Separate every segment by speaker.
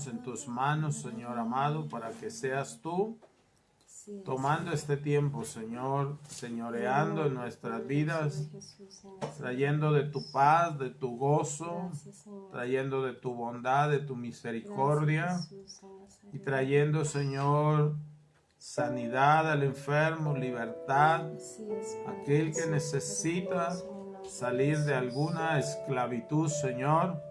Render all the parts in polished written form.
Speaker 1: ponemos en tus manos, Señor amado, para que seas tú tomando este tiempo, Señor, señoreando en nuestras vidas, trayendo de tu paz, de tu gozo, trayendo de tu bondad, de tu misericordia, y trayendo, Señor, sanidad al enfermo, libertad, aquel que necesita salir de alguna esclavitud, Señor.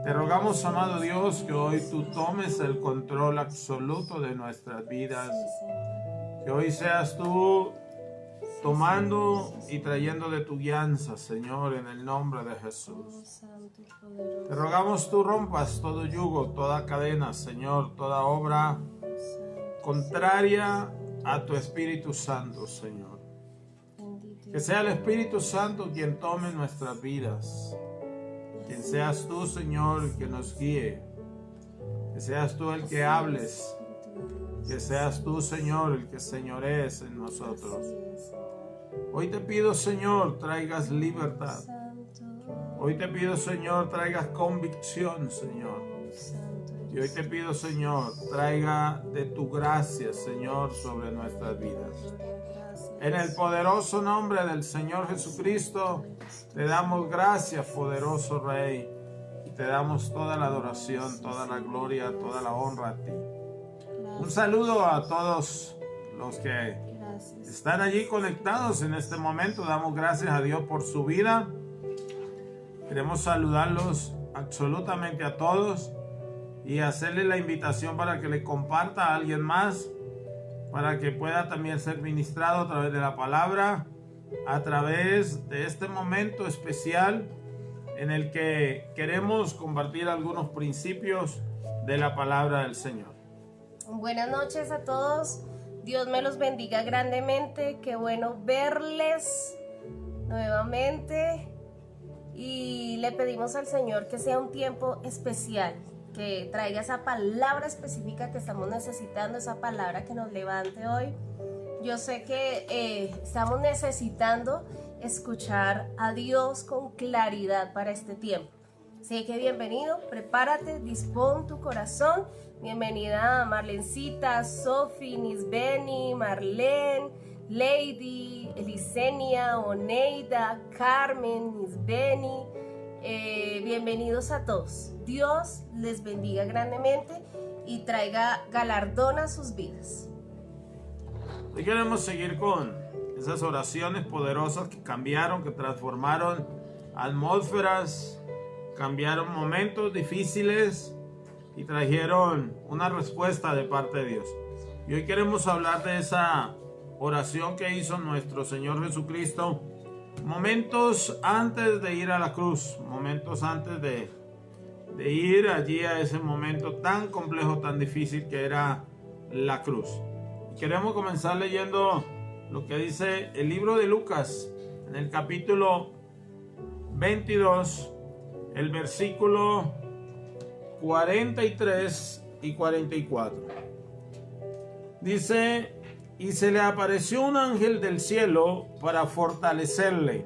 Speaker 1: Te rogamos, amado Dios, que hoy tú tomes el control absoluto de nuestras vidas, que hoy seas tú tomando y trayendo de tu guianza, Señor, en el nombre de Jesús. Te rogamos tú rompas todo yugo, toda cadena, Señor, toda obra contraria a tu Espíritu Santo, Señor. Que sea el Espíritu Santo quien tome nuestras vidas. Que seas tú, Señor, el que nos guíe. Que seas tú el que hables. Que seas tú, Señor, el que señorees en nosotros. Hoy te pido, Señor, traigas libertad. Hoy te pido, Señor, traigas convicción, Señor. Y hoy te pido, Señor, traiga de tu gracia, Señor, sobre nuestras vidas. En el poderoso nombre del Señor Jesucristo, te damos gracias, poderoso Rey. Y te damos toda la adoración, toda la gloria, toda la honra a ti. Un saludo a todos los que están allí conectados en este momento. Damos gracias a Dios por su vida. Queremos saludarlos absolutamente a todos y hacerle la invitación para que le comparta a alguien más, para que pueda también ser ministrado a través de la palabra, a través de este momento especial en el que queremos compartir algunos principios de la palabra del Señor.
Speaker 2: Buenas noches a todos, Dios me los bendiga grandemente, qué bueno verles nuevamente y le pedimos al Señor que sea un tiempo especial, que traiga esa palabra específica que estamos necesitando, esa palabra que nos levante hoy. Yo sé que estamos necesitando escuchar a Dios con claridad para este tiempo. Así que bienvenido, prepárate, dispón tu corazón. Bienvenida a Marlencita, Sofi, Nisbeni, Marlene, Lady, Elisenia, Oneida, Carmen, Nisbeni. Bienvenidos a todos. Dios les bendiga grandemente y traiga galardón a sus vidas.
Speaker 1: Hoy queremos seguir con esas oraciones poderosas que cambiaron, que transformaron atmósferas, cambiaron momentos difíciles y trajeron una respuesta de parte de Dios. Y hoy queremos hablar de esa oración que hizo nuestro Señor Jesucristo momentos antes de ir a la cruz, momentos antes de ir allí a ese momento tan complejo, tan difícil que era la cruz. Y queremos comenzar leyendo lo que dice el libro de Lucas en el capítulo 22, el versículo 43 y 44. Dice: y se le apareció un ángel del cielo para fortalecerle.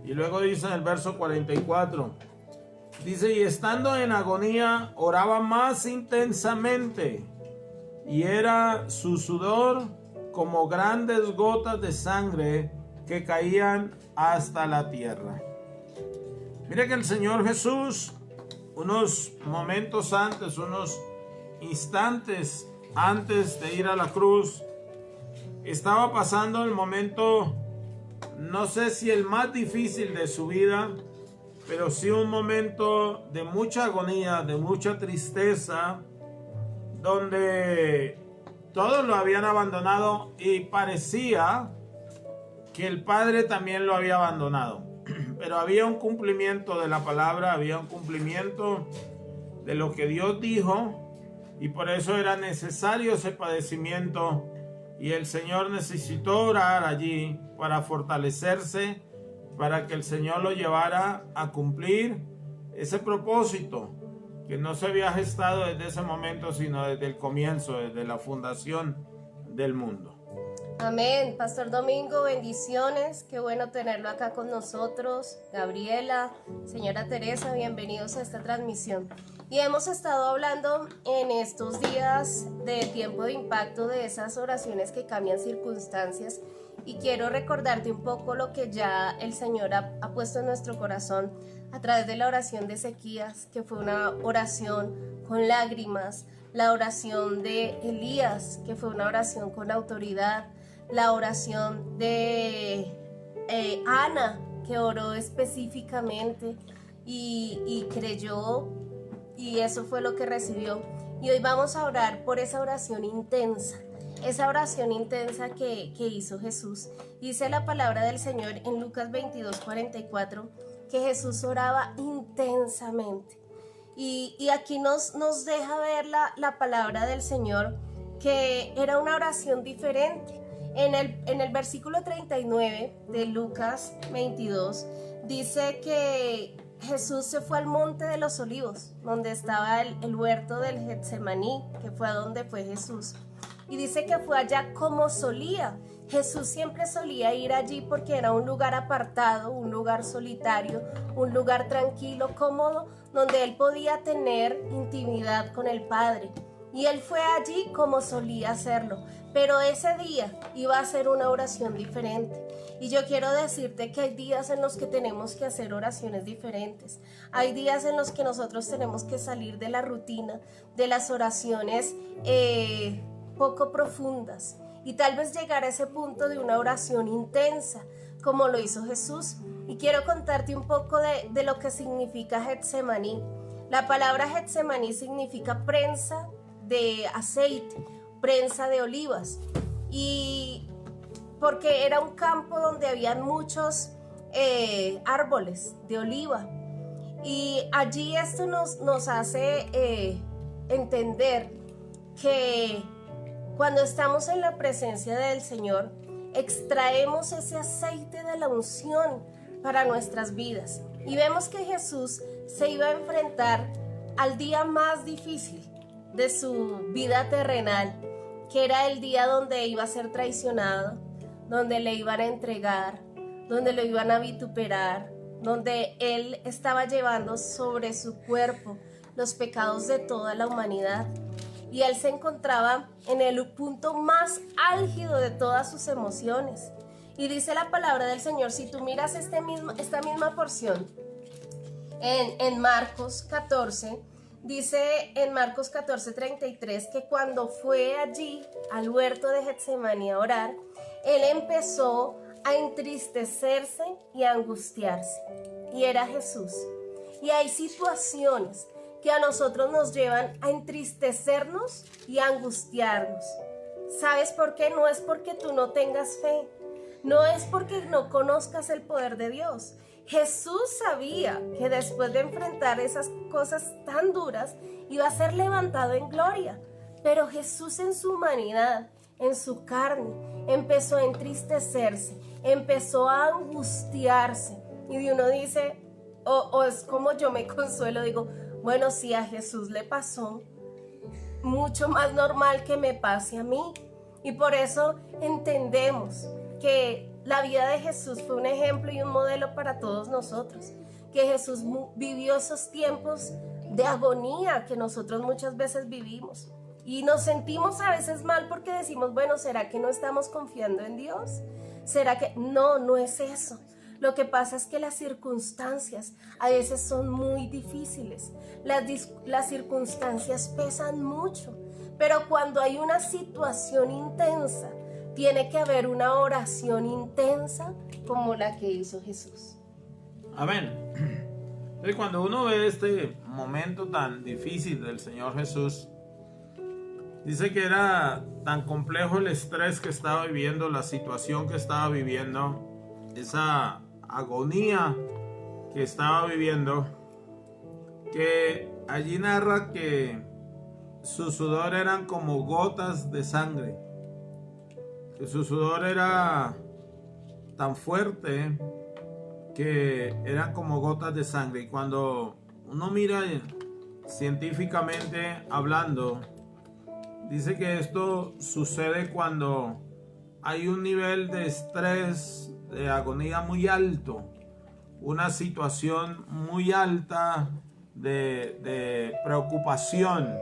Speaker 1: Y luego dice en el verso 44, dice: y estando en agonía oraba más intensamente, y era su sudor como grandes gotas de sangre que caían hasta la tierra. Mire que el Señor Jesús, unos momentos antes, unos instantes antes de ir a la cruz, estaba pasando el momento, no sé si el más difícil de su vida, pero sí un momento de mucha agonía, de mucha tristeza, donde todos lo habían abandonado y parecía que el Padre también lo había abandonado. Pero había un cumplimiento de la palabra, había un cumplimiento de lo que Dios dijo, y por eso era necesario ese padecimiento, y el Señor necesitó orar allí para fortalecerse, para que el Señor lo llevara a cumplir ese propósito que no se había gestado desde ese momento, sino desde el comienzo, desde la fundación del mundo.
Speaker 2: Amén. Pastor Domingo, bendiciones. Qué bueno tenerlo acá con nosotros. Gabriela, señora Teresa, bienvenidos a esta transmisión. Y hemos estado hablando en estos días de tiempo de impacto de esas oraciones que cambian circunstancias. Y quiero recordarte un poco lo que ya el Señor ha puesto en nuestro corazón a través de la oración de Ezequías, que fue una oración con lágrimas, la oración de Elías, que fue una oración con autoridad, la oración de Ana, que oró específicamente y creyó, y eso fue lo que recibió. Y hoy vamos a orar por esa oración intensa que hizo Jesús. Dice la palabra del Señor en Lucas 22:44 que Jesús oraba intensamente. Y aquí nos deja ver la palabra del Señor, que era una oración diferente. En el versículo 39 de Lucas 22 dice que Jesús se fue al monte de los olivos, donde estaba el huerto del Getsemaní, que fue a donde fue Jesús. Y dice que fue allá como solía. Jesús siempre solía ir allí porque era un lugar apartado, un lugar solitario, un lugar tranquilo, cómodo, donde él podía tener intimidad con el Padre. Y él fue allí como solía hacerlo, pero ese día iba a ser una oración diferente. Y yo quiero decirte que hay días en los que tenemos que hacer oraciones diferentes. Hay días en los que nosotros tenemos que salir de la rutina, de las oraciones poco profundas, y tal vez llegar a ese punto de una oración intensa, como lo hizo Jesús. Y quiero contarte un poco de lo que significa Getsemaní. La palabra Getsemaní significa prensa de aceite, prensa de olivas, y porque era un campo donde habían muchos árboles de oliva. Y allí esto nos hace entender que cuando estamos en la presencia del Señor, extraemos ese aceite de la unción para nuestras vidas. Y vemos que Jesús se iba a enfrentar al día más difícil de su vida terrenal, que era el día donde iba a ser traicionado, donde le iban a entregar, donde lo iban a vituperar, donde él estaba llevando sobre su cuerpo los pecados de toda la humanidad. Y él se encontraba en el punto más álgido de todas sus emociones. Y dice la palabra del Señor, si tú miras esta misma porción en Marcos 14, dice en Marcos 14:33 que cuando fue allí al huerto de Getsemaní a orar, él empezó a entristecerse y a angustiarse. Y era Jesús. Y hay situaciones que a nosotros nos llevan a entristecernos y a angustiarnos. ¿Sabes por qué? No es porque tú no tengas fe, no es porque no conozcas el poder de Dios. Jesús sabía que después de enfrentar esas cosas tan duras iba a ser levantado en gloria, pero Jesús en su humanidad, en su carne, empezó a entristecerse, empezó a angustiarse. Y uno dice, o es como yo me consuelo, digo, bueno, si a Jesús le pasó, mucho más normal que me pase a mí. Y por eso entendemos que la vida de Jesús fue un ejemplo y un modelo para todos nosotros. Que Jesús vivió esos tiempos de agonía que nosotros muchas veces vivimos. Y nos sentimos a veces mal porque decimos, bueno, ¿será que no estamos confiando en Dios? ¿Será que...? No, no es eso. Lo que pasa es que las circunstancias a veces son muy difíciles. Las circunstancias pesan mucho. Pero cuando hay una situación intensa, tiene que haber una oración intensa como la que hizo Jesús.
Speaker 1: Amén. Entonces, cuando uno ve este momento tan difícil del Señor Jesús, dice que era tan complejo el estrés que estaba viviendo, la situación que estaba viviendo, esa agonía que estaba viviendo, que allí narra que su sudor eran como gotas de sangre, que su sudor era tan fuerte que eran como gotas de sangre. Y cuando uno mira científicamente hablando, dice que esto sucede cuando hay un nivel de estrés, de agonía muy alto, una situación muy alta de preocupación.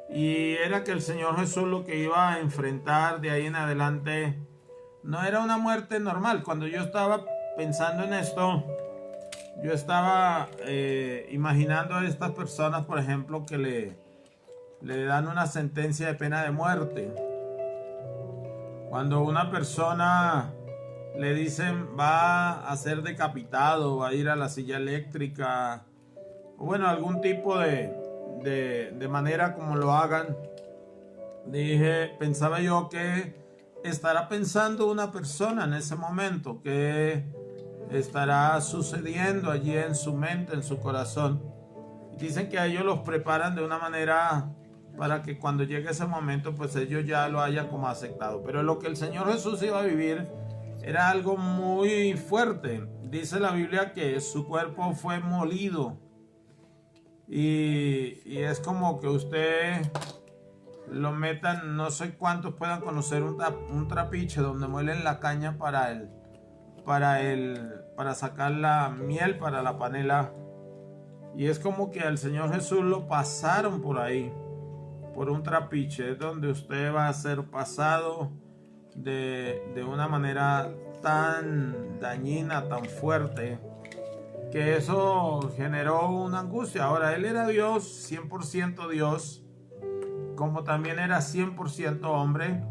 Speaker 1: Y era que el Señor Jesús lo que iba a enfrentar de ahí en adelante no era una muerte normal. Cuando yo estaba pensando en esto, yo estaba imaginando a estas personas, por ejemplo, que le dan una sentencia de pena de muerte. Cuando una persona le dicen va a ser decapitado, va a ir a la silla eléctrica, o bueno, algún tipo de manera como lo hagan, pensaba yo que estará pensando una persona en ese momento, que estará sucediendo allí en su mente, en su corazón. Dicen que a ellos los preparan de una manera para que cuando llegue ese momento, pues ellos ya lo hayan como aceptado. Pero lo que el Señor Jesús iba a vivir era algo muy fuerte. Dice la Biblia que su cuerpo fue molido. Y es como que usted lo metan, no sé cuántos puedan conocer un trapiche donde muelen la caña para sacar la miel para la panela. Y es como que al Señor Jesús lo pasaron por ahí, por un trapiche, donde usted va a ser pasado de una manera tan dañina, tan fuerte, que eso generó una angustia. Ahora, él era Dios, 100% Dios, como también era 100% hombre.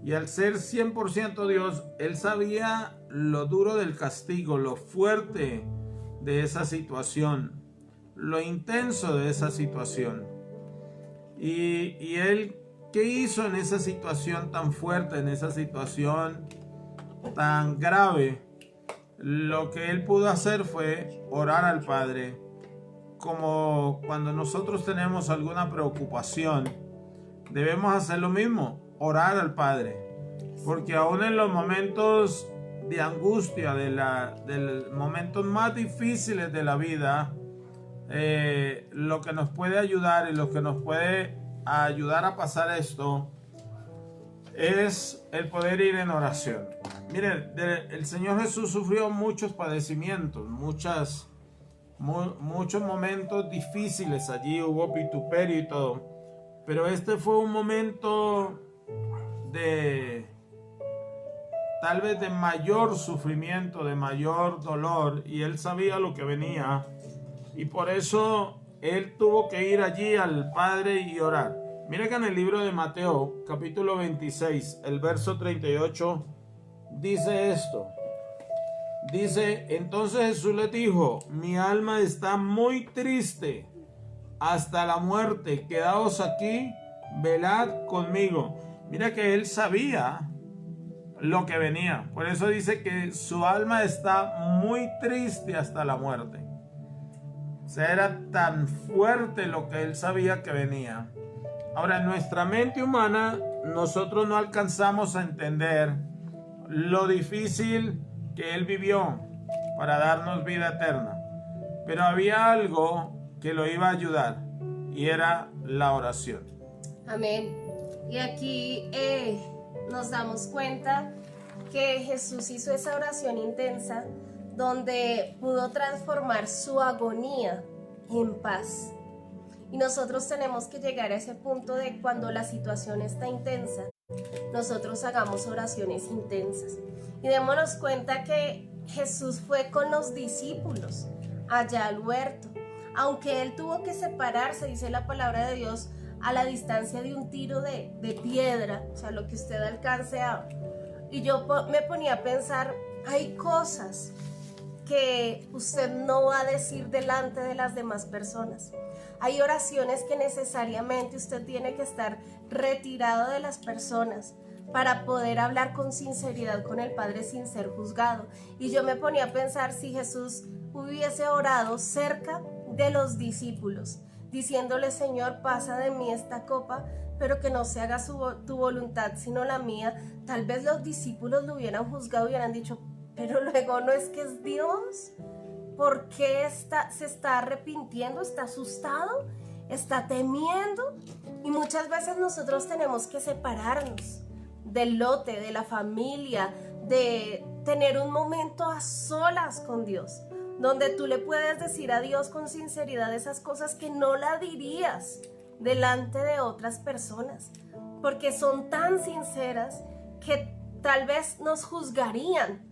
Speaker 1: Y al ser 100% Dios, él sabía lo duro del castigo, lo fuerte de esa situación, lo intenso de esa situación. Y él, ¿qué hizo en esa situación tan fuerte, en esa situación tan grave? Lo que él pudo hacer fue orar al Padre. Como cuando nosotros tenemos alguna preocupación, debemos hacer lo mismo, orar al Padre. Porque aún en los momentos de angustia, de los momentos más difíciles de la vida, lo que nos puede ayudar y lo que nos puede ayudar a pasar esto es el poder ir en oración. Miren, el Señor Jesús sufrió muchos padecimientos, muchos momentos difíciles. Allí hubo vituperio y todo, pero este fue un momento tal vez de mayor sufrimiento, de mayor dolor, y él sabía lo que venía, y por eso él tuvo que ir allí al Padre y orar. Mira que en el libro de Mateo, capítulo 26, el verso 38, dice esto. Dice, entonces Jesús les dijo, mi alma está muy triste hasta la muerte, quedaos aquí, velad conmigo. Mira que él sabía lo que venía, por eso dice que su alma está muy triste hasta la muerte. O sea, era tan fuerte lo que él sabía que venía. Ahora, en nuestra mente humana, nosotros no alcanzamos a entender lo difícil que él vivió para darnos vida eterna. Pero había algo que lo iba a ayudar, y era la oración.
Speaker 2: Amén. Y aquí nos damos cuenta que Jesús hizo esa oración intensa donde pudo transformar su agonía en paz. Y nosotros tenemos que llegar a ese punto de cuando la situación está intensa, nosotros hagamos oraciones intensas. Y démonos cuenta que Jesús fue con los discípulos allá al huerto. Aunque él tuvo que separarse, dice la palabra de Dios, a la distancia de un tiro de piedra, o sea, lo que usted alcance a... Y yo me ponía a pensar, hay cosas que usted no va a decir delante de las demás personas. Hay oraciones que necesariamente usted tiene que estar retirado de las personas para poder hablar con sinceridad con el Padre sin ser juzgado. Y yo me ponía a pensar si Jesús hubiese orado cerca de los discípulos, diciéndole, Señor, pasa de mí esta copa, pero que no se haga tu voluntad sino la mía. Tal vez los discípulos lo hubieran juzgado y hubieran dicho, pero luego no es que es Dios. ¿Por qué se está arrepintiendo? ¿Está asustado? ¿Está temiendo? Y muchas veces nosotros tenemos que separarnos del lote, de la familia, de tener un momento a solas con Dios, donde tú le puedes decir a Dios con sinceridad esas cosas que no la dirías delante de otras personas, porque son tan sinceras que tal vez nos juzgarían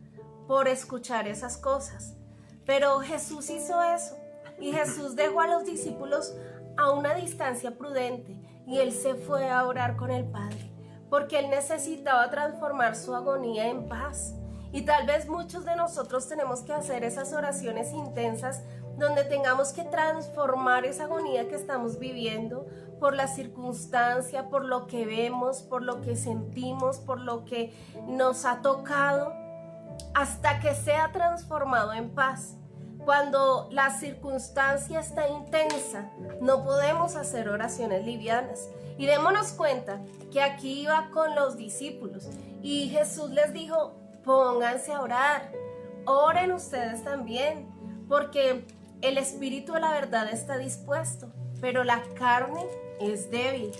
Speaker 2: por escuchar esas cosas. Pero Jesús hizo eso, y Jesús dejó a los discípulos a una distancia prudente, y Él se fue a orar con el Padre, porque Él necesitaba transformar su agonía en paz. Y tal vez muchos de nosotros tenemos que hacer esas oraciones intensas donde tengamos que transformar esa agonía que estamos viviendo por la circunstancia, por lo que vemos, por lo que sentimos, por lo que nos ha tocado, hasta que sea transformado en paz. Cuando la circunstancia está intensa, no podemos hacer oraciones livianas. Y démonos cuenta que aquí iba con los discípulos y Jesús les dijo: pónganse a orar, oren ustedes también, porque el espíritu de la verdad está dispuesto, pero la carne es débil.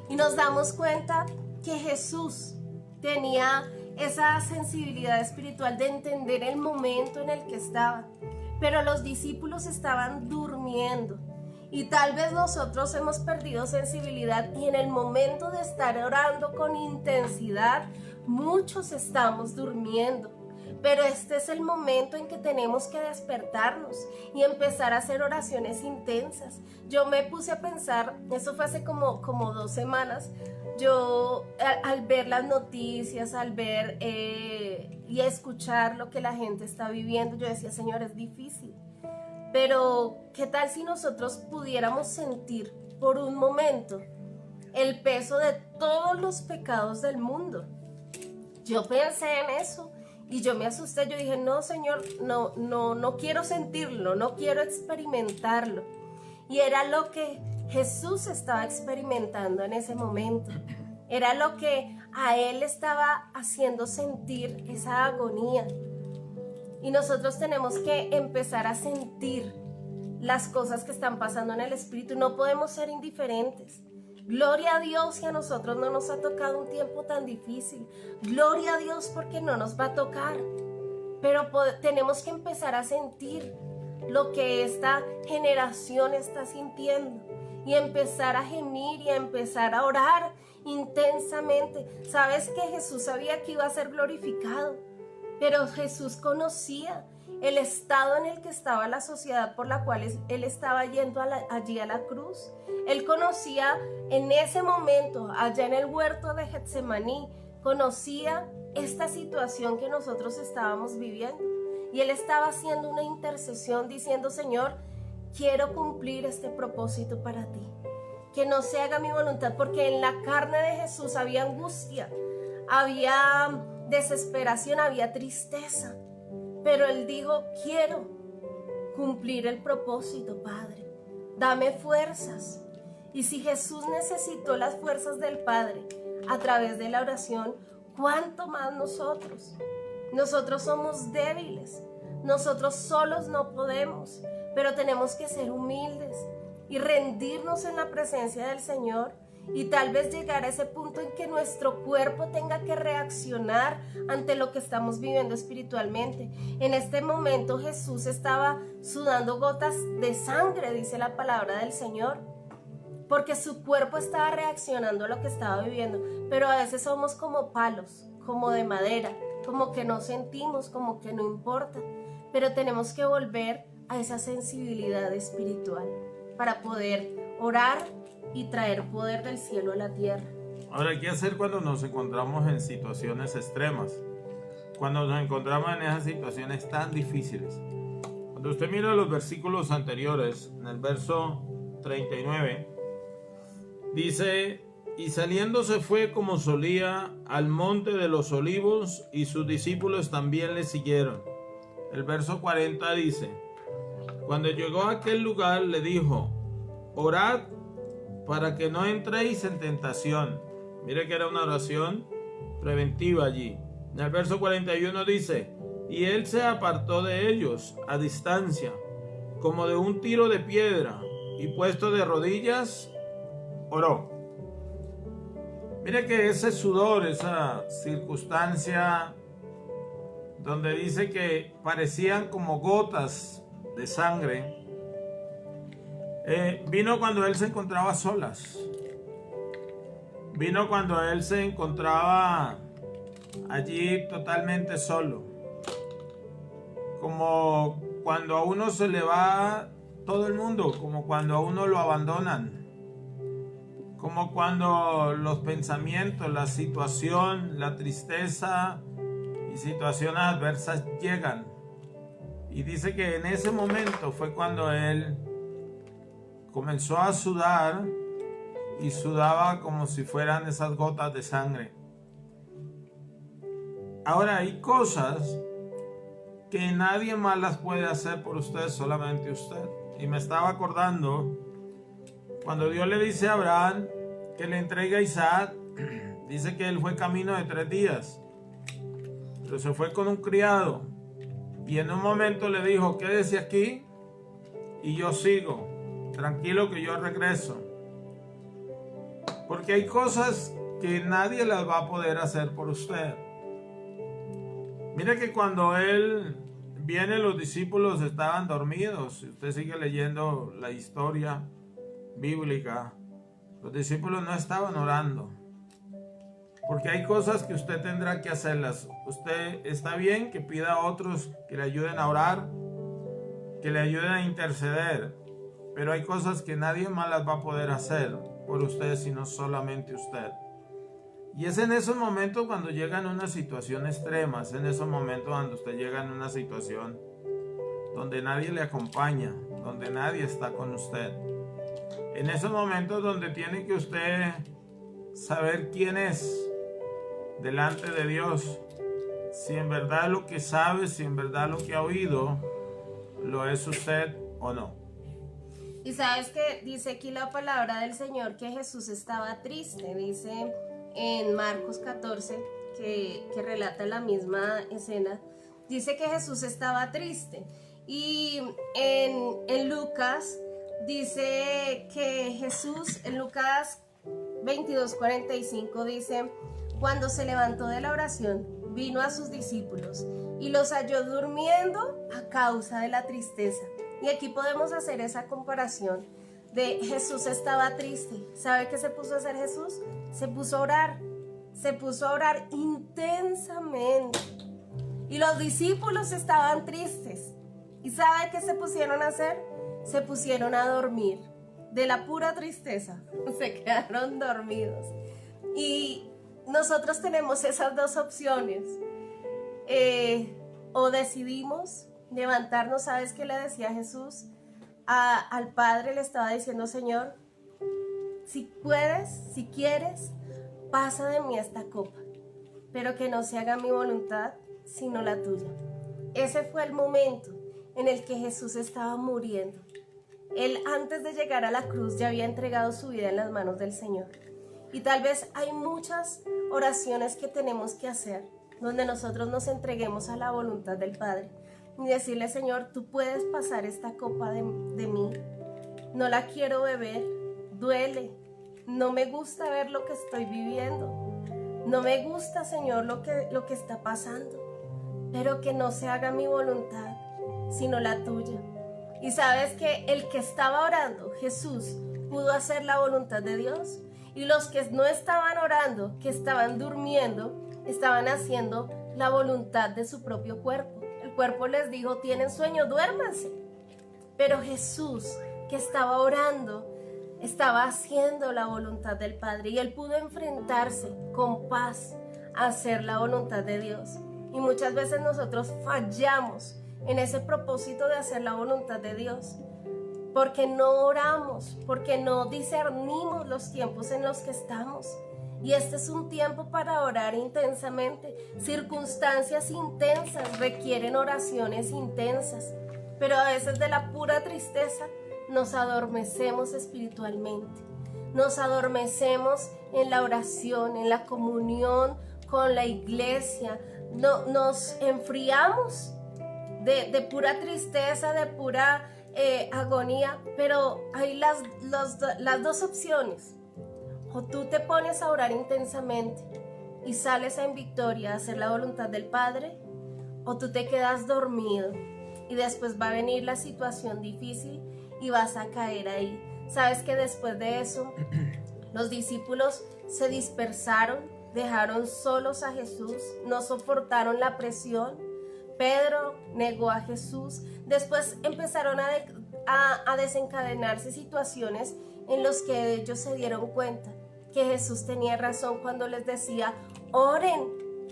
Speaker 2: Y nos damos cuenta que Jesús tenía esa sensibilidad espiritual de entender el momento en el que estaba, pero los discípulos estaban durmiendo. Y tal vez nosotros hemos perdido sensibilidad, y en el momento de estar orando con intensidad, muchos estamos durmiendo. Pero este es el momento en que tenemos que despertarnos y empezar a hacer oraciones intensas. Yo me puse a pensar, eso fue hace como 2 semanas, yo al ver las noticias, al ver y escuchar lo que la gente está viviendo, yo decía: Señor, es difícil. Pero ¿qué tal si nosotros pudiéramos sentir por un momento el peso de todos los pecados del mundo? Yo pensé en eso y yo me asusté. Yo dije: no, Señor, no quiero sentirlo, no quiero experimentarlo. Y era lo que Jesús estaba experimentando en ese momento. Era lo que a Él estaba haciendo sentir esa agonía. Y nosotros tenemos que empezar a sentir las cosas que están pasando en el espíritu. No podemos ser indiferentes. Gloria a Dios que a nosotros no nos ha tocado un tiempo tan difícil. Gloria a Dios porque no nos va a tocar. Pero tenemos que empezar a sentir lo que esta generación está sintiendo y empezar a gemir y a empezar a orar intensamente. ¿Sabes que Jesús sabía que iba a ser glorificado? Pero Jesús conocía el estado en el que estaba la sociedad por la cual Él estaba yendo allí a la cruz. Él conocía en ese momento, allá en el huerto de Getsemaní, conocía esta situación que nosotros estábamos viviendo. Y Él estaba haciendo una intercesión diciendo: Señor, quiero cumplir este propósito para ti. Que no se haga mi voluntad, porque en la carne de Jesús había angustia, había desesperación, había tristeza. Pero Él dijo: quiero cumplir el propósito, Padre. Dame fuerzas. Y si Jesús necesitó las fuerzas del Padre a través de la oración, ¿cuánto más nosotros? Nosotros somos débiles. Nosotros solos no podemos, pero tenemos que ser humildes y rendirnos en la presencia del Señor. Y tal vez llegar a ese punto en que nuestro cuerpo tenga que reaccionar ante lo que estamos viviendo espiritualmente. En este momento Jesús estaba sudando gotas de sangre, dice la palabra del Señor, porque su cuerpo estaba reaccionando a lo que estaba viviendo. Pero a veces somos como palos, como de madera, como que no sentimos, como que no importa. Pero tenemos que volver a esa sensibilidad espiritual para poder orar y traer poder del cielo a la tierra.
Speaker 1: Ahora, ¿qué hacer cuando nos encontramos en situaciones extremas? Cuando nos encontramos en esas situaciones tan difíciles. Cuando usted mira los versículos anteriores, en el verso 39, dice: y saliendo se fue como solía al monte de los olivos, y sus discípulos también le siguieron. El verso 40 dice: cuando llegó a aquel lugar le dijo: orad para que no entréis en tentación. Mire que era una oración preventiva allí. En el verso 41 dice: y él se apartó de ellos a distancia, como de un tiro de piedra, y puesto de rodillas, oró. Mire que ese sudor, esa circunstancia donde dice que parecían como gotas de sangre, vino cuando él se encontraba a solas. Vino cuando él se encontraba allí totalmente solo. Como cuando a uno se le va todo el mundo, como cuando a uno lo abandonan. Como cuando los pensamientos, la situación, la tristeza y situaciones adversas llegan. Y dice que en ese momento fue cuando él comenzó a sudar y sudaba como si fueran esas gotas de sangre. Ahora hay cosas que nadie más las puede hacer por usted, solamente usted. Y me estaba acordando cuando Dios le dice a Abraham que le entrega a Isaac. Dice que él fue camino de 3 días, pero se fue con un criado y en un momento le dijo: quédese aquí y yo sigo, tranquilo que yo regreso. Porque hay cosas que nadie las va a poder hacer por usted. Mire que cuando él viene, los discípulos estaban dormidos. Si usted sigue leyendo la historia bíblica, los discípulos no estaban orando. Porque hay cosas que usted tendrá que hacerlas. Usted está bien que pida a otros que le ayuden a orar, que le ayuden a interceder. Pero hay cosas que nadie más las va a poder hacer por usted, sino solamente usted. Y es en esos momentos cuando llega en una situación extrema, es en esos momentos cuando usted llega en una situación donde nadie le acompaña, donde nadie está con usted. En esos momentos donde tiene que usted saber quién es delante de Dios, si en verdad lo que sabe, si en verdad lo que ha oído, lo es usted o no.
Speaker 2: Y sabes que dice aquí la palabra del Señor que Jesús estaba triste, dice en Marcos 14, que relata la misma escena, dice que Jesús estaba triste. Y en Lucas dice que Jesús, en Lucas 22:45 dice: cuando se levantó de la oración, vino a sus discípulos y los halló durmiendo a causa de la tristeza. Y aquí podemos hacer esa comparación de Jesús estaba triste. ¿Sabe qué se puso a hacer Jesús? Se puso a orar intensamente. Y los discípulos estaban tristes. ¿Y sabe qué se pusieron a hacer? Se pusieron a dormir. De la pura tristeza, se quedaron dormidos. Y nosotros tenemos esas dos opciones. O decidimos levantarnos. ¿Sabes qué le decía Jesús? Al Padre le estaba diciendo: Señor, si puedes, si quieres, pasa de mí esta copa, pero que no se haga mi voluntad, sino la tuya. Ese fue el momento en el que Jesús estaba muriendo. Él, antes de llegar a la cruz, ya había entregado su vida en las manos del Señor. Y tal vez hay muchas oraciones que tenemos que hacer, donde nosotros nos entreguemos a la voluntad del Padre y decirle: Señor, tú puedes pasar esta copa de mí, no la quiero beber, duele, no me gusta ver lo que estoy viviendo, no me gusta, Señor, lo que está pasando, pero que no se haga mi voluntad, sino la tuya. Y sabes que el que estaba orando, Jesús, pudo hacer la voluntad de Dios, y los que no estaban orando, que estaban durmiendo, estaban haciendo la voluntad de su propio cuerpo. El cuerpo les dijo: tienen sueño, duérmanse. Pero Jesús, que estaba orando, estaba haciendo la voluntad del Padre, y él pudo enfrentarse con paz a hacer la voluntad de Dios. Y muchas veces nosotros fallamos en ese propósito de hacer la voluntad de Dios, porque no oramos, porque no discernimos los tiempos en los que estamos. Y este es un tiempo para orar intensamente. Circunstancias intensas requieren oraciones intensas, pero a veces de la pura tristeza nos adormecemos espiritualmente, nos adormecemos en la oración, en la comunión con la iglesia, nos enfriamos de pura tristeza, de pura agonía. Pero hay las dos opciones: o tú te pones a orar intensamente y sales en victoria a hacer la voluntad del Padre, o tú te quedas dormido y después va a venir la situación difícil y vas a caer ahí. Sabes que después de eso los discípulos se dispersaron, dejaron solos a Jesús, no soportaron la presión. Pedro negó a Jesús. Después empezaron a desencadenarse situaciones en las que ellos se dieron cuenta que Jesús tenía razón cuando les decía: oren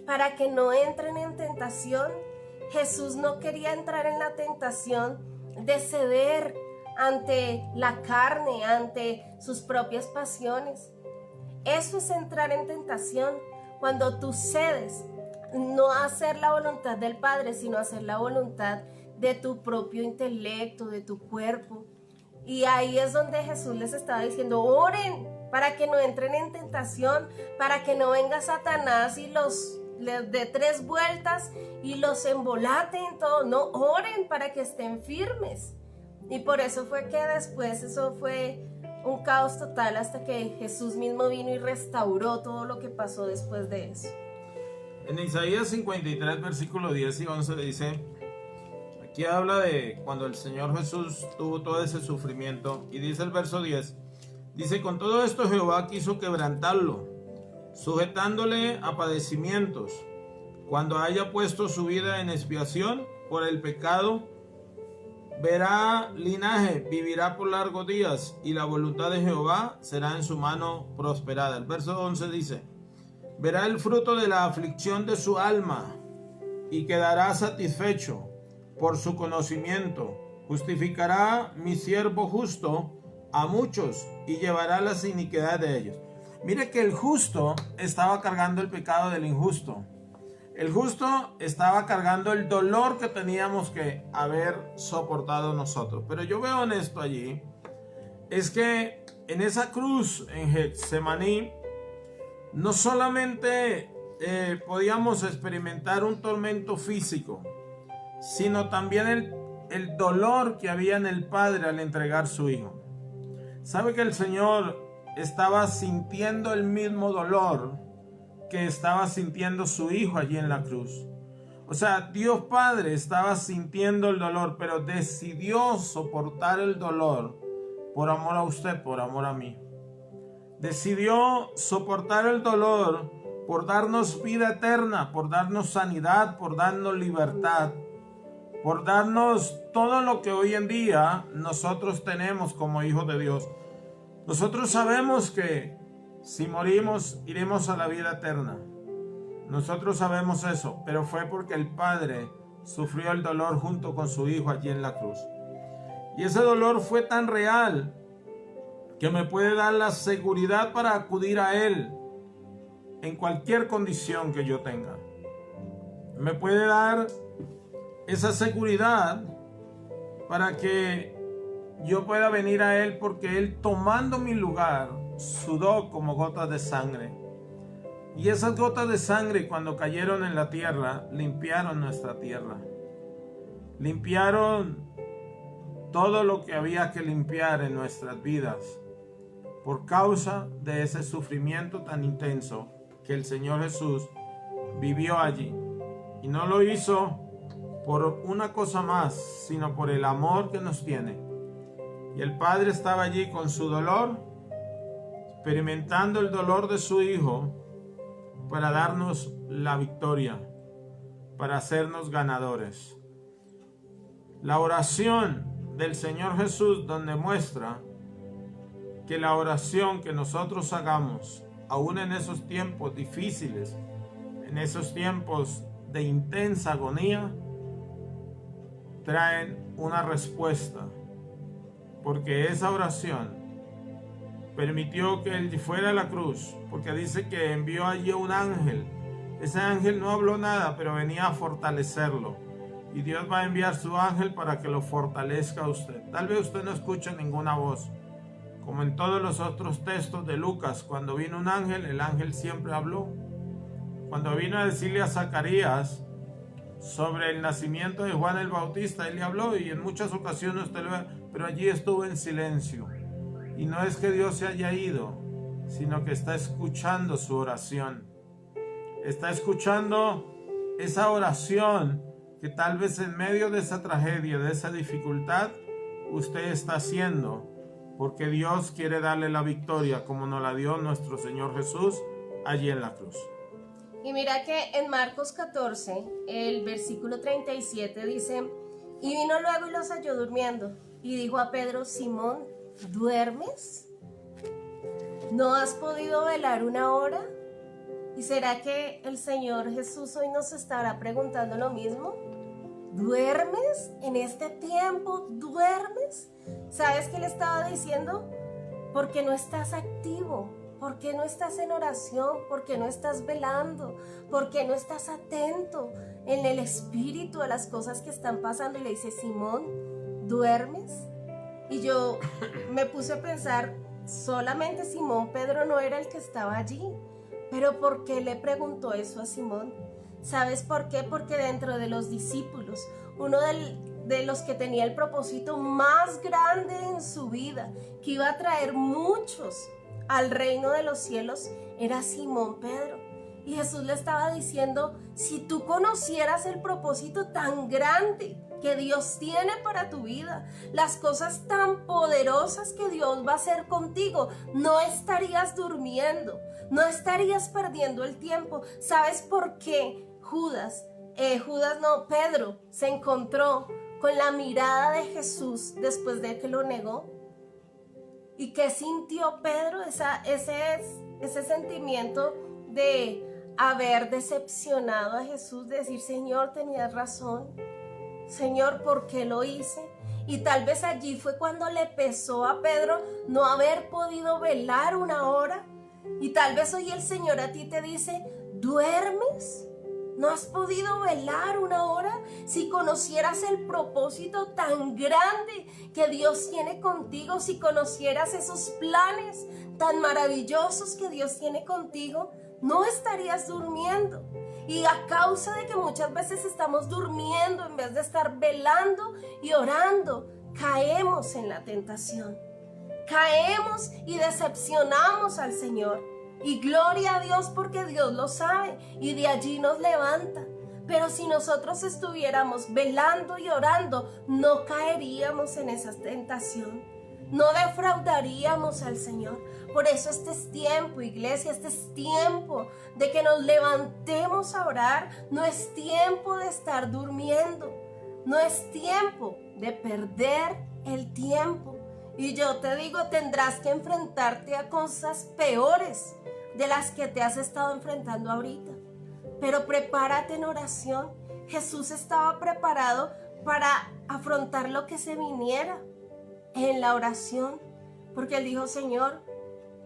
Speaker 2: para que no entren en tentación. Jesús no quería entrar en la tentación de ceder ante la carne, ante sus propias pasiones. Eso es entrar en tentación, cuando tú cedes, no hacer la voluntad del Padre, sino hacer la voluntad de tu propio intelecto, de tu cuerpo. Y ahí es donde Jesús les estaba diciendo: oren para que no entren en tentación, para que no venga Satanás y les dé 3 vueltas y los embolate en todo. No, oren para que estén firmes. Y por eso fue que después eso fue un caos total, hasta que Jesús mismo vino y restauró todo lo que pasó después de eso.
Speaker 1: En Isaías 53, versículo 10 y 11 dice, aquí habla de cuando el Señor Jesús tuvo todo ese sufrimiento, y dice el verso 10, dice: con todo esto Jehová quiso quebrantarlo, sujetándole a padecimientos. Cuando haya puesto su vida en expiación por el pecado, verá linaje, vivirá por largos días, y la voluntad de Jehová será en su mano prosperada. El verso 11 dice: verá el fruto de la aflicción de su alma, y quedará satisfecho por su conocimiento. Justificará mi siervo justo a muchos, y llevará las iniquidades de ellos. Mire que el justo estaba cargando el pecado del injusto. El justo estaba cargando el dolor que teníamos que haber soportado nosotros. Pero yo veo en esto allí, es que en esa cruz en Getsemaní, no solamente podíamos experimentar un tormento físico, sino también el dolor que había en el Padre al entregar su Hijo. ¿Sabe que el Señor estaba sintiendo el mismo dolor que estaba sintiendo su Hijo allí en la cruz? O sea, Dios Padre estaba sintiendo el dolor, pero decidió soportar el dolor por amor a usted, por amor a mí. Decidió soportar el dolor por darnos vida eterna, por darnos sanidad, por darnos libertad, por darnos todo lo que hoy en día nosotros tenemos como hijos de Dios. Nosotros sabemos que si morimos, iremos a la vida eterna. Nosotros sabemos eso, pero fue porque el Padre sufrió el dolor junto con su Hijo allí en la cruz. Y ese dolor fue tan real que me puede dar la seguridad para acudir a Él en cualquier condición que yo tenga. Me puede dar esa seguridad para que yo pueda venir a Él, porque Él, tomando mi lugar, sudó como gotas de sangre. Y esas gotas de sangre, cuando cayeron en la tierra, limpiaron nuestra tierra. Limpiaron todo lo que había que limpiar en nuestras vidas, por causa de ese sufrimiento tan intenso que el Señor Jesús vivió allí. Y no lo hizo por una cosa más, sino por el amor que nos tiene. Y el Padre estaba allí con su dolor, experimentando el dolor de su Hijo, para darnos la victoria, para hacernos ganadores. La oración del Señor Jesús, donde muestra que la oración que nosotros hagamos, aún en esos tiempos difíciles, en esos tiempos de intensa agonía, traen una respuesta, porque esa oración permitió que Él fuera a la cruz, porque dice que envió allí un ángel. Ese ángel no habló nada, pero venía a fortalecerlo, y Dios va a enviar su ángel para que lo fortalezca a usted. Tal vez usted no escuche ninguna voz, como en todos los otros textos de Lucas. Cuando vino un ángel, el ángel siempre habló. Cuando vino a decirle a Zacarías sobre el nacimiento de Juan el Bautista, él le habló, y en muchas ocasiones usted lo ve, pero allí estuvo en silencio. Y no es que Dios se haya ido, sino que está escuchando su oración. Está escuchando esa oración que tal vez en medio de esa tragedia, de esa dificultad, usted está haciendo, porque Dios quiere darle la victoria como nos la dio nuestro Señor Jesús allí en la cruz.
Speaker 2: Y mira que en Marcos 14, el versículo 37 dice: y vino luego y los halló durmiendo, y dijo a Pedro: Simón, ¿duermes? ¿No has podido velar una hora? ¿Y será que el Señor Jesús hoy nos estará preguntando lo mismo? ¿Duermes en este tiempo? ¿Duermes? ¿Sabes qué le estaba diciendo? Porque no estás activo, porque no estás en oración, porque no estás velando, porque no estás atento en el espíritu a las cosas que están pasando. Y le dice: Simón, ¿duermes? Y yo me puse a pensar, solamente Simón Pedro no era el que estaba allí. Pero ¿por qué le preguntó eso a Simón? ¿Sabes por qué? Porque dentro de los discípulos, uno de los que tenía el propósito más grande en su vida, que iba a traer muchos al reino de los cielos, era Simón Pedro. Y Jesús le estaba diciendo: si tú conocieras el propósito tan grande que Dios tiene para tu vida, las cosas tan poderosas que Dios va a hacer contigo, no estarías durmiendo, no estarías perdiendo el tiempo. ¿Sabes por qué Pedro se encontró con la mirada de Jesús después de que lo negó? ¿Y qué sintió Pedro? Ese sentimiento de haber decepcionado a Jesús, de decir: Señor, tenías razón. Señor, ¿por qué lo hice? Y tal vez allí fue cuando le pesó a Pedro no haber podido velar una hora. Y tal vez hoy el Señor a ti te dice: ¿duermes? ¿No has podido velar una hora? Si conocieras el propósito tan grande que Dios tiene contigo, si conocieras esos planes tan maravillosos que Dios tiene contigo, no estarías durmiendo. Y a causa de que muchas veces estamos durmiendo en vez de estar velando y orando, caemos en la tentación. Caemos y decepcionamos al Señor. Y gloria a Dios, porque Dios lo sabe y de allí nos levanta. Pero si nosotros estuviéramos velando y orando, no caeríamos en esa tentación. No defraudaríamos al Señor. Por eso este es tiempo, iglesia, este es tiempo de que nos levantemos a orar. No es tiempo de estar durmiendo. No es tiempo de perder el tiempo. Y yo te digo, tendrás que enfrentarte a cosas peores de las que te has estado enfrentando ahorita. Pero prepárate en oración. Jesús estaba preparado para afrontar lo que se viniera en la oración, porque Él dijo: Señor,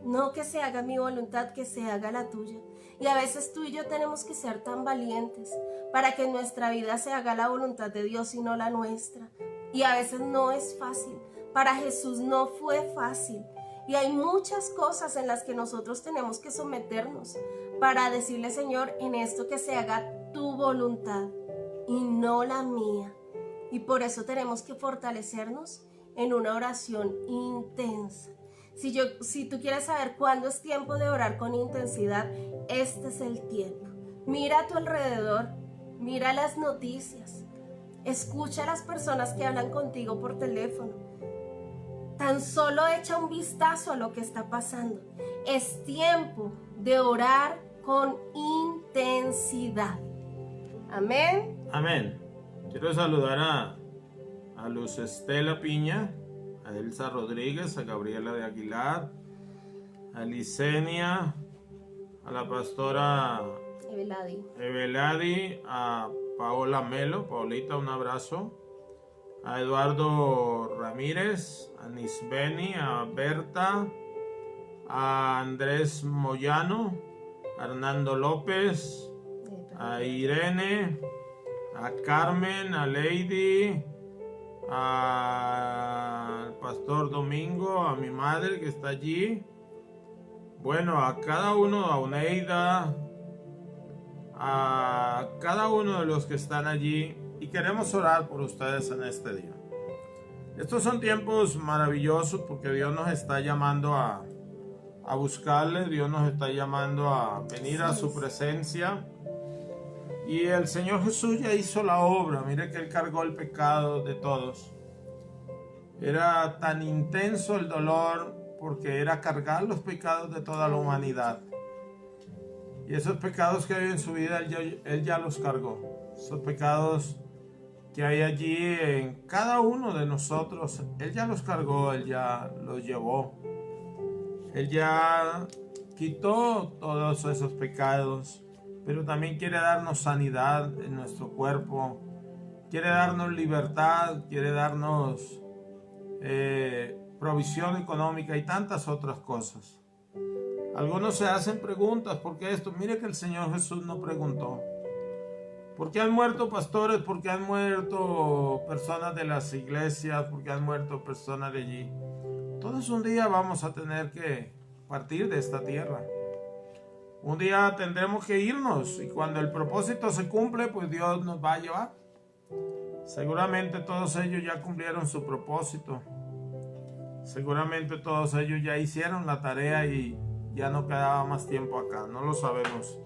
Speaker 2: no que se haga mi voluntad, que se haga la tuya. Y a veces tú y yo tenemos que ser tan valientes para que en nuestra vida se haga la voluntad de Dios y no la nuestra. Y a veces no es fácil. Para Jesús no fue fácil. Y hay muchas cosas en las que nosotros tenemos que someternos para decirle: Señor, en esto que se haga tu voluntad y no la mía. Y por eso tenemos que fortalecernos en una oración intensa. Si tú quieres saber cuándo es tiempo de orar con intensidad, este es el tiempo. Mira a tu alrededor, mira las noticias, escucha a las personas que hablan contigo por teléfono. Tan solo echa un vistazo a lo que está pasando. Es tiempo de orar con intensidad. Amén.
Speaker 1: Amén. Quiero saludar a Luz Estela Piña, a Elsa Rodríguez, a Gabriela de Aguilar, a Licenia, a la pastora Eveladi, a Paola Melo. Paolita, un abrazo. A Eduardo Ramírez, a Nisbeni, a Berta, a Andrés Moyano, a Hernando López, a Irene, a Carmen, a Lady, al Pastor Domingo, a mi madre que está allí. Bueno, a cada uno, a Oneida, a cada uno de los que están allí. Y queremos orar por ustedes en este día. Estos son tiempos maravillosos porque Dios nos está llamando a buscarle. Dios nos está llamando a venir a su presencia. Y el Señor Jesús ya hizo la obra. Mire que Él cargó el pecado de todos. Era tan intenso el dolor porque era cargar los pecados de toda la humanidad. Y esos pecados que hay en su vida, Él ya los cargó. Esos pecados que hay allí en cada uno de nosotros, Él ya los cargó, Él ya los llevó. Él ya quitó todos esos pecados, pero también quiere darnos sanidad en nuestro cuerpo, quiere darnos libertad, quiere darnos provisión económica y tantas otras cosas. Algunos se hacen preguntas, ¿por qué esto? Mire que el Señor Jesús no preguntó. ¿Por qué han muerto pastores? ¿Por qué han muerto personas de las iglesias? ¿Por qué han muerto personas de allí? Todos un día vamos a tener que partir de esta tierra. Un día tendremos que irnos y cuando el propósito se cumple, pues Dios nos va a llevar. Seguramente todos ellos ya cumplieron su propósito. Seguramente todos ellos ya hicieron la tarea y ya no quedaba más tiempo acá. No lo sabemos.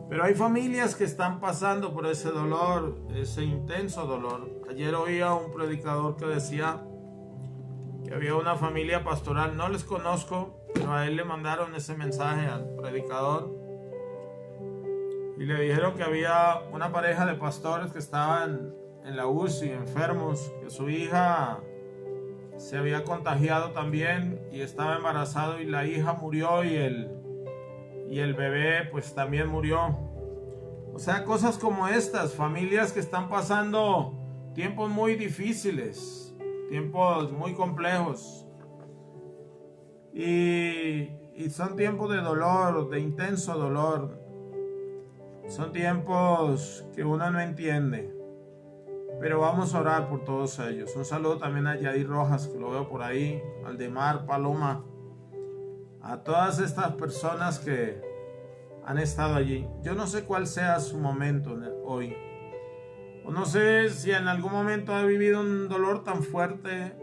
Speaker 1: Pero hay familias que están pasando por ese dolor, ese intenso dolor. Ayer oía a un predicador que decía que había una familia pastoral, no les conozco, pero a él le mandaron ese mensaje al predicador y le dijeron que había una pareja de pastores que estaban en la UCI, enfermos, que su hija se había contagiado también y estaba embarazado y la hija murió y el bebé pues también murió. O sea, cosas como estas, familias que están pasando tiempos muy difíciles, tiempos muy complejos y son tiempos de dolor, de intenso dolor. Son tiempos que uno no entiende, pero vamos a orar por todos ellos. Un saludo también a Yadir Rojas, que lo veo por ahí, Aldemar, Paloma, a todas estas personas que han estado allí. Yo no sé cuál sea su momento hoy, o no sé si en algún momento ha vivido un dolor tan fuerte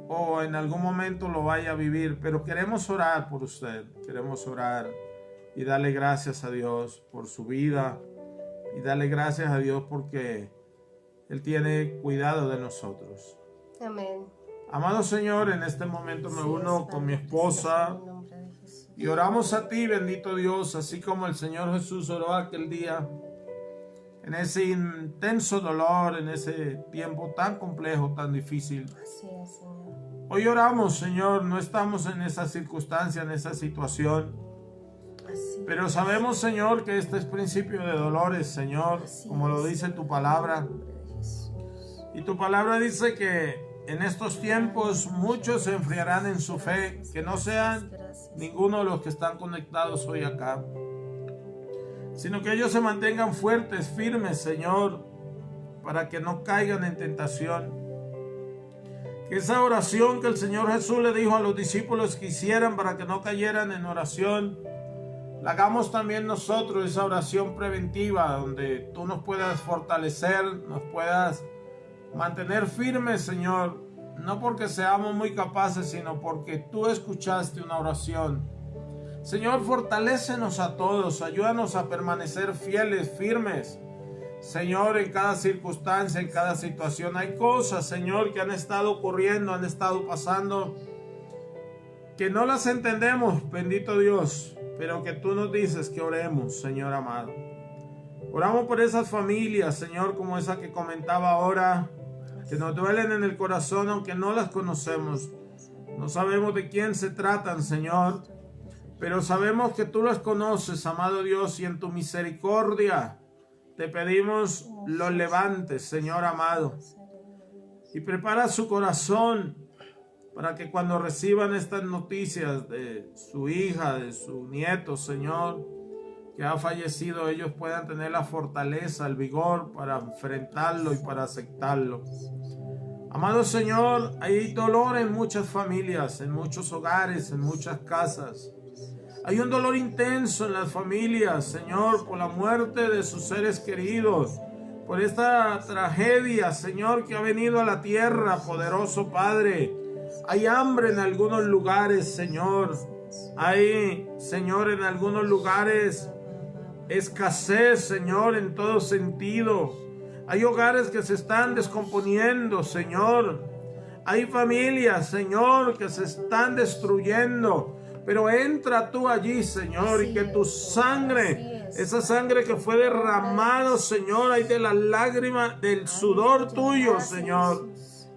Speaker 1: o en algún momento lo vaya a vivir, pero queremos orar por usted, queremos orar y darle gracias a Dios por su vida y darle gracias a Dios porque Él tiene cuidado de nosotros.
Speaker 2: Amén.
Speaker 1: Amado Señor, en este momento me uno con mi esposa y oramos a ti, bendito Dios, así como el Señor Jesús oró aquel día, en ese intenso dolor, en ese tiempo tan complejo, tan difícil.
Speaker 2: Así es, Señor.
Speaker 1: Hoy oramos, Señor, no estamos en esa circunstancia, en esa situación. Pero sabemos, Señor, que este es principio de dolores, Señor, como lo dice tu palabra. Y tu palabra dice que en estos tiempos muchos se enfriarán en su fe, que no sean ninguno de los que están conectados hoy acá, sino que ellos se mantengan fuertes, firmes, Señor, para que no caigan en tentación. Que esa oración que el Señor Jesús le dijo a los discípulos que hicieran para que no cayeran en oración, la hagamos también nosotros, esa oración preventiva, donde tú nos puedas fortalecer, nos puedas mantener firmes, Señor, no porque seamos muy capaces, sino porque tú escuchaste una oración. Señor, fortalécenos a todos, ayúdanos a permanecer fieles, firmes, Señor, en cada circunstancia, en cada situación. Hay cosas, Señor, que han estado ocurriendo, han estado pasando, que no las entendemos, bendito Dios, pero que tú nos dices que oremos, Señor amado. Oramos por esas familias, Señor, como esa que comentaba ahora, que nos duelen en el corazón, aunque no las conocemos. No sabemos de quién se tratan, Señor, pero sabemos que tú las conoces, amado Dios, y en tu misericordia te pedimos los levantes, Señor amado, y prepara su corazón para que cuando reciban estas noticias de su hija, de su nieto, Señor, que ha fallecido, ellos puedan tener la fortaleza, el vigor para enfrentarlo y para aceptarlo. Amado Señor, hay dolor en muchas familias, en muchos hogares, en muchas casas. Hay un dolor intenso en las familias, Señor, por la muerte de sus seres queridos, por esta tragedia, Señor, que ha venido a la tierra, poderoso Padre. Hay hambre en algunos lugares, Señor. Hay, Señor, en algunos lugares escasez, Señor, en todo sentido. Hay hogares que se están descomponiendo, Señor. Hay familias, Señor, que se están destruyendo. Pero entra tú allí, Señor, y que tu sangre, esa sangre que fue derramada, Señor, ahí de las lágrimas, del sudor tuyo, Señor,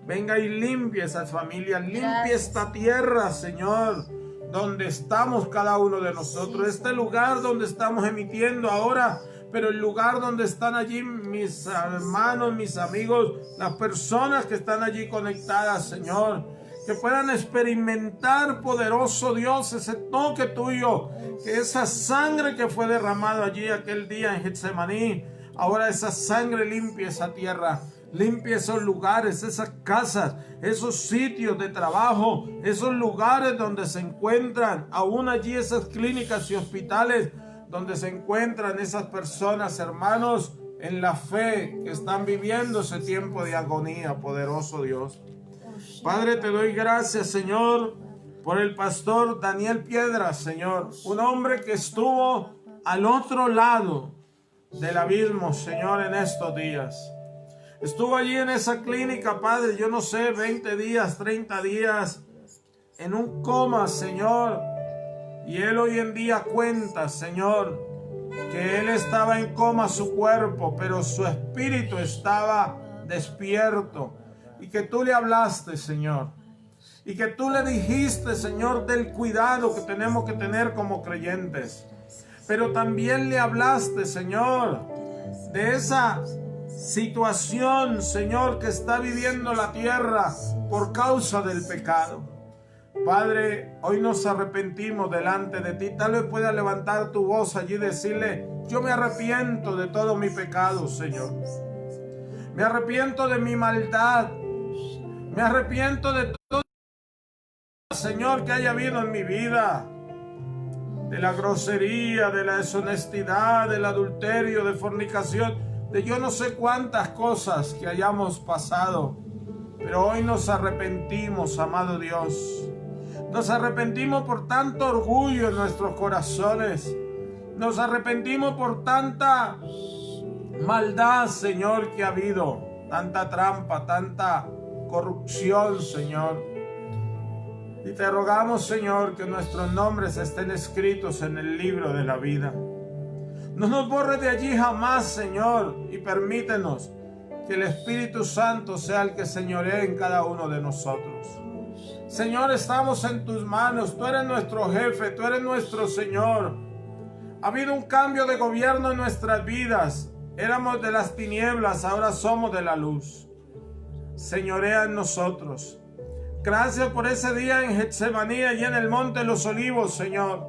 Speaker 1: venga y limpie esas familias, limpie esta tierra, Señor, donde estamos cada uno de nosotros, este lugar donde estamos emitiendo ahora, pero el lugar donde están allí mis hermanos, mis amigos, las personas que están allí conectadas, Señor, que puedan experimentar, poderoso Dios, ese toque tuyo, que esa sangre que fue derramada allí aquel día en Getsemaní, ahora esa sangre limpie esa tierra, limpie esos lugares, esas casas, esos sitios de trabajo, esos lugares donde se encuentran, aún allí esas clínicas y hospitales, donde se encuentran esas personas, hermanos, en la fe, que están viviendo ese tiempo de agonía, poderoso Dios. Padre, te doy gracias, Señor, por el pastor Daniel Piedras, Señor, un hombre que estuvo al otro lado del abismo, Señor, en estos días. Estuvo allí en esa clínica, Padre, yo no sé, 20 días, 30 días, en un coma, Señor. Y él hoy en día cuenta, Señor, que él estaba en coma su cuerpo, pero su espíritu estaba despierto. Y que tú le hablaste, Señor. Y que tú le dijiste, Señor, del cuidado que tenemos que tener como creyentes. Pero también le hablaste, Señor, de esa situación, Señor, que está viviendo la tierra por causa del pecado. Padre, hoy nos arrepentimos delante de ti. Tal vez puedas levantar tu voz allí y decirle: yo me arrepiento de todo mi pecado, Señor. Me arrepiento de mi maldad. Me arrepiento de todo, Señor, que haya habido en mi vida. De la grosería, de la deshonestidad, del adulterio, de fornicación, de yo no sé cuántas cosas que hayamos pasado. Pero hoy nos arrepentimos, amado Dios. Nos arrepentimos por tanto orgullo en nuestros corazones. Nos arrepentimos por tanta maldad, Señor, que ha habido. Tanta trampa, tanta corrupción, Señor. Y te rogamos, Señor, que nuestros nombres estén escritos en el libro de la vida. No nos borres de allí jamás, Señor, y permítenos que el Espíritu Santo sea el que señoree en cada uno de nosotros. Señor, estamos en tus manos. Tú eres nuestro jefe, tú eres nuestro Señor. Ha habido un cambio de gobierno en nuestras vidas. Éramos de las tinieblas, ahora somos de la luz. Señorea en nosotros. Gracias por ese día en Getsemaní y en el Monte de los Olivos, Señor.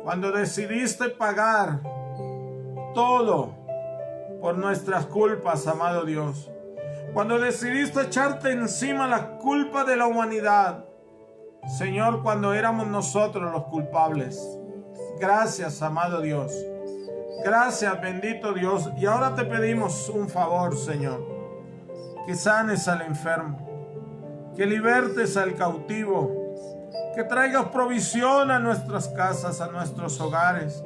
Speaker 1: Cuando decidiste pagar todo por nuestras culpas, amado Dios. Cuando decidiste echarte encima las culpas de la humanidad. Señor, cuando éramos nosotros los culpables. Gracias, amado Dios. Gracias, bendito Dios. Y ahora te pedimos un favor, Señor. Que sanes al enfermo. Que libertes al cautivo. Que traigas provisión a nuestras casas, a nuestros hogares.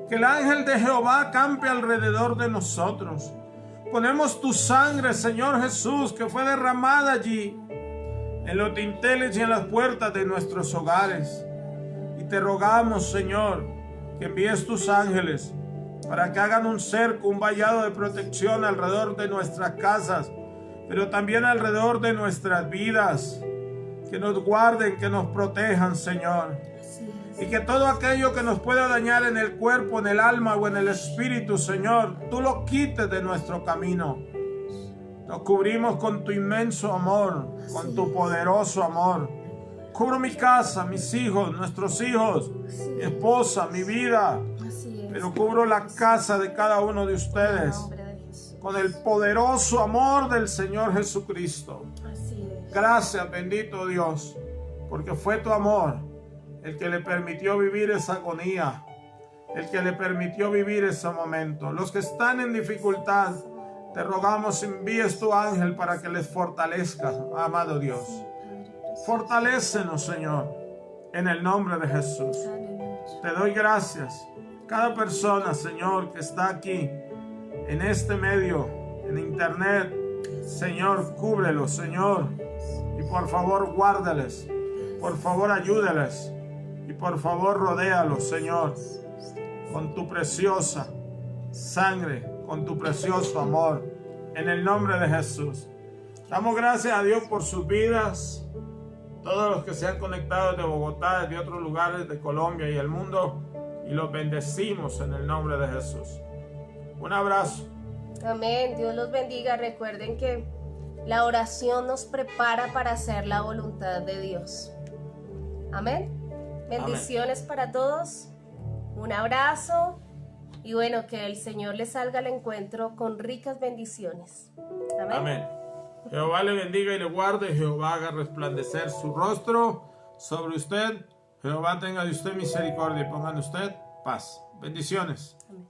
Speaker 1: Que el ángel de Jehová campe alrededor de nosotros. Ponemos tu sangre, Señor Jesús, que fue derramada allí, en los dinteles y en las puertas de nuestros hogares. Y te rogamos, Señor, que envíes tus ángeles para que hagan un cerco, un vallado de protección alrededor de nuestras casas, pero también alrededor de nuestras vidas. Que nos guarden, que nos protejan, Señor. Y que todo aquello que nos pueda dañar en el cuerpo, en el alma o en el espíritu, Señor, tú lo quites de nuestro camino. Nos cubrimos con tu inmenso amor, con tu poderoso amor. Cubro mi casa, mis hijos, nuestros hijos, mi esposa, mi vida. Pero cubro la casa de cada uno de ustedes con el poderoso amor del Señor Jesucristo. Gracias, bendito Dios, porque fue tu amor el que le permitió vivir esa agonía, el que le permitió vivir ese momento. Los que están en dificultad, te rogamos, envíes tu ángel para que les fortalezca, amado Dios. Fortalécenos, Señor, en el nombre de Jesús. Te doy gracias. cada persona, Señor, que está aquí en este medio, en internet, Señor, cúbrelos, Señor, y por favor guárdales, por favor ayúdales, y por favor rodéalos, Señor, con tu preciosa sangre, con tu precioso amor, en el nombre de Jesús. Damos gracias a Dios por sus vidas, todos los que se han conectado de Bogotá, de otros lugares de Colombia y el mundo, y los bendecimos en el nombre de Jesús. Un abrazo.
Speaker 2: Amén. Dios los bendiga. Recuerden que la oración nos prepara para hacer la voluntad de Dios. Amén. Bendiciones para todos. Un abrazo. Y bueno, que el Señor les salga al encuentro con ricas bendiciones. Amén.
Speaker 1: Amén. Jehová le bendiga y le guarde. Jehová haga resplandecer su rostro sobre usted. Jehová tenga de usted misericordia y ponga en usted paz. Bendiciones.
Speaker 2: Amén.